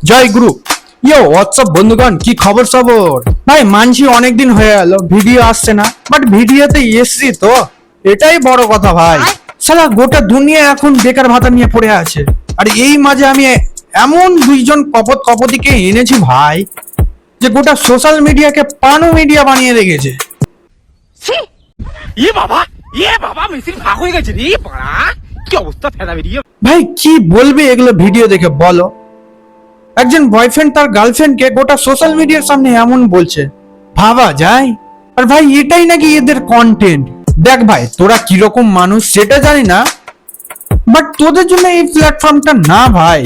জয় গুরু। ইয়ো WhatsApp বন্ধুগণ, কি খবর সবর? ভাই মানছি অনেকদিন হয়ে গেল ভিডিও আসছে না, বাট ভিডিওতে এসছি তো, এটাই বড় কথা ভাই। সালা গোটা দুনিয়া এখন বেকার ভাতা নিয়ে পড়ে আছে, আর এই মাঝে আমি এমন দুইজন কপতিকে এনেছি ভাই, যে গোটা সোশ্যাল মিডিয়াকে পানো মিডিয়া বানিয়ে রেখেছে। বাবা মেশিন ফাঁক হয়ে গেছে রে পাড়া, কি অবস্থা ফেলা বেরিয়ে। ভাই কি বলবে এগুলো ভিডিও দেখে বলো? একজন বয়ফ্রেন্ড তার গার্লফ্রেন্ডকে গোটা সোশ্যাল মিডিয়ার সামনে এমন বলছে, ভাবা যায়? আর ভাই এটাই নাকি এদের কন্টেন্ট? দেখ ভাই, তোরা কিরকম মানুষ সেটা জানি না, বাট তোদের জন্য এই প্ল্যাটফর্মটা না ভাই।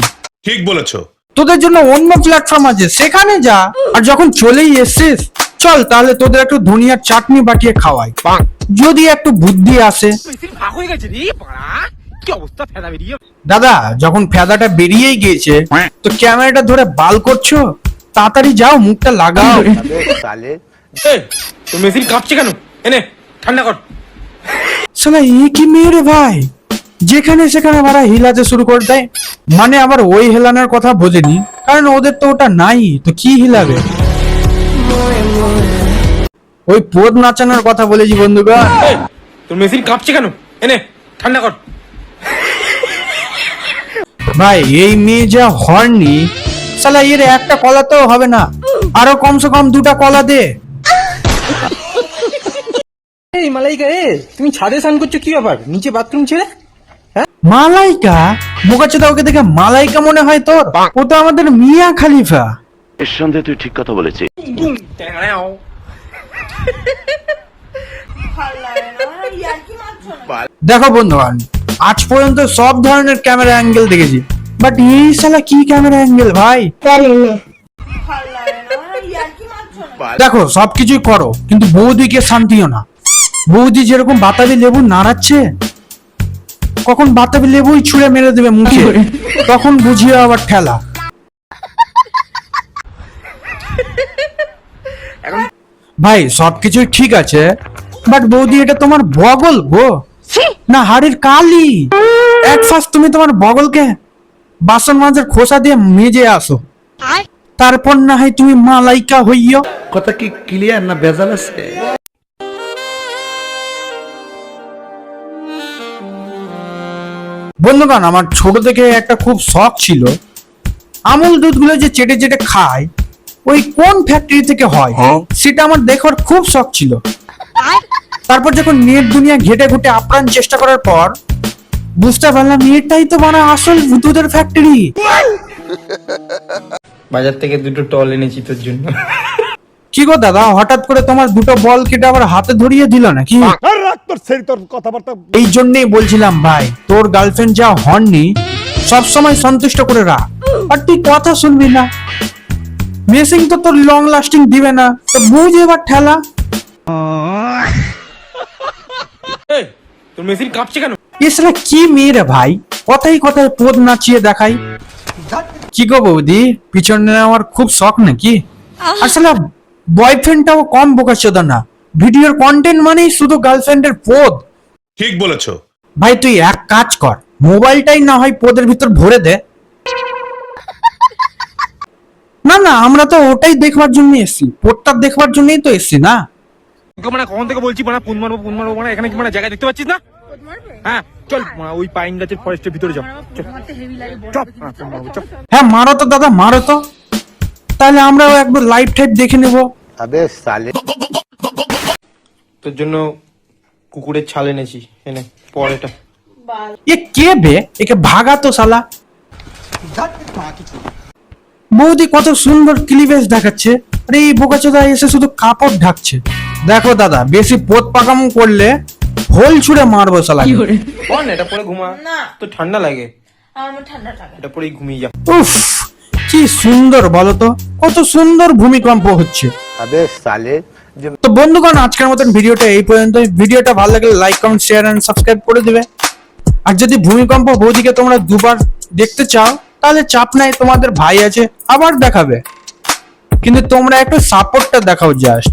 ঠিক বলেছো। তোদের জন্য অন্য প্ল্যাটফর্ম আছে, সেখানে যা। আর যখন চলেই এসছিস, চল তাহলে তোদের একটু ধনিয়ার চাটনি বাটিয়ে খাওয়াই, যদি একটু বুদ্ধি আসে। মেশিন ফাঁক হয়ে গেছে রে পাড়া, কি অবস্থা ফেলা বেরিয়ে। দাদা যখন ফেদাটা বেরিয়েই গিয়েছে, তো ক্যামেরাটা ধরে বাল করছো? তাড়াতাড়ি যাও, মুখটা লাগাও। তোর মেশিন কাঁপছে কেন? এনে ঠান্ডা কর। শালা এ কি মেয়ে রে ভাই, যেখানে সেখানে মারা হিলাতে শুরু করে দেয়। মানে আবার ওই হেলানোর কথা বোঝেনি, কারণ ওদের তো ওটা নাই, তো কি হিলাবে? ওই পদ নাচানোর কথা বলেছি বন্ধুগণ। তোর মেশিন কাঁপছে কেন? এনে ঠান্ডা কর। ভাই এই মেয়ে যা হর্নি, শালা এর একটা কলা তো হবে না, আরো কমসে কম দুটা কলা দে। এই মালাইকা রে, তুমি ছাদে স্নান করছো, কি ব্যাপার? নিচে বাথরুম ছেড়ে? মালাইকা? বোকাচোদা, ওকে দেখে মালাইকা মনে হয় তোর? ও তো আমাদের মিয়া খালিফা। এর সঙ্গে তুই ঠিক কথা বলেছিস। দেখো বন্ধুগণ, আজ পর্যন্ত সব ধরনের ক্যামেরা অ্যাঙ্গেল দেখেছি, বাট এই শালা কি ক্যামেরা অ্যাঙ্গেল ভাই? দেখো সবকিছুই করো, কিন্তু বৌদিকে শান্তিও না। বৌদি যেরকম বাতাবি লেবু নাড়াচ্ছে, কখন বাতাবি লেবুই ছুঁড়ে মেরে দেবে মুখে, তখন বুঝিয়ে আবার ঠেলা। ভাই সবকিছুই ঠিক আছে, বাট বৌদি এটা তোমার বগল গো, না হাড়ির কালি? এক ফার্স্ট তুমি তোমার বগলকে বাসন মাজার খোসা দিয়ে মেজে আসো, তারপর না হয় তুমি মালাইকা হইও। কথা কি ক্লিয়ার না ভেজাল আছে? বন্ধুগণ, আমার ছোট থেকে একটা খুব শখ ছিল, আমুল দুধগুলো যে চেটে চেটে খায়, ওই কোন ফ্যাক্টরি থেকে হয় সেটা আমার দেখার খুব শখ ছিল। তারপর যখন নেট দুনিয়া ঘেটে ঘুটে আপ্রাণ চেষ্টা করার পর বুঝতে পারলাম এটাই তো মানে আসল দুধের ফ্যাক্টরি। বাজার থেকে দুটো টল এনেছি তোর জন্য। কি গো দাদা, হঠাৎ করে তোমার দুটো বল কেটে আবার হাতে ধরিয়ে দিল নাকি? এই জন্যই বলছিলাম ভাই, তোর গার্লফ্রেন্ড যা হর্নি, সবসময় সন্তুষ্ট করে রাখ। আর তুই কথা শুনবি না, মেসিং তো তোর লং লাস্টিং দিবে না, তো বুঝ এবার ঠেলা। তোর মেশিন কাঁপছে কেন? এছাড়া কি মেয়ে রে ভাই, কথাই কথায় পদ নাচিয়ে দেখাই। কি গো বৌদি, পিছনে আমার খুব শখ নাকি? আসলে বয়ফ্রেন্ডটাও কম বোকাচোদা না, ভিডিওর কন্টেন্ট মানেই শুধু গার্লফ্রেন্ডের পদ। ঠিক বলেছো। ভাই তুই এক কাজ কর, মোবাইলটাই না হয় পদের ভিতর ভরে দে। না না, আমরা তো ওটাই দেখবার জন্য এসছি, পদটা দেখবার জন্যই তো এসছি না। মানে কখন থেকে বলছি মানে ফোন মারবো মানে এখানে কি মানে জায়গা দেখতে পাচ্ছিস না? হ্যাঁ চল, ওই পাইন গাছের ফরেস্টের ভিতরে যাও। হ্যাঁ মারো তো দাদা, মারো তো, তাহলে আমরাও একবার লাইভ টাইপ দেখে নেবো। তোর জন্য কুকুরের ছাল এনেছি, এনে পর এটা। এ কে বে, একে ভাগা তো শালা। বৌদি কত সুন্দর ক্লিভেজ দেখাচ্ছে, আরে এই বোকাচোদা এসে শুধু কাপড় ঢাকছে। দেখো দাদা, বেশি পোত পাকামো করলে হোল ছুঁড়ে মারবো শালা। বল এটা পরে ঘুমা, তো ঠান্ডা লাগে। আমার ঠান্ডা লাগে। এটা পরেই ঘুমিয়ে যা। উফ কি সুন্দর বলো তো, কত সুন্দর ভূমিকম্প হচ্ছে। তো বন্ধুগণ, আজকের মতন ভিডিওটা এই পর্যন্ত। ভিডিওটা ভালো লাগলে like comment share and subscribe করে দিবে। আর যদি ভূমিকম্প বৌদিকে তোমরা দুবার দেখতে চাও, তাহলে চাপ নাই, তোমাদের ভাই আছে, আবার দেখাবে, কিন্তু তোমরা একটু সাপোর্টটা দেখাও জাস্ট।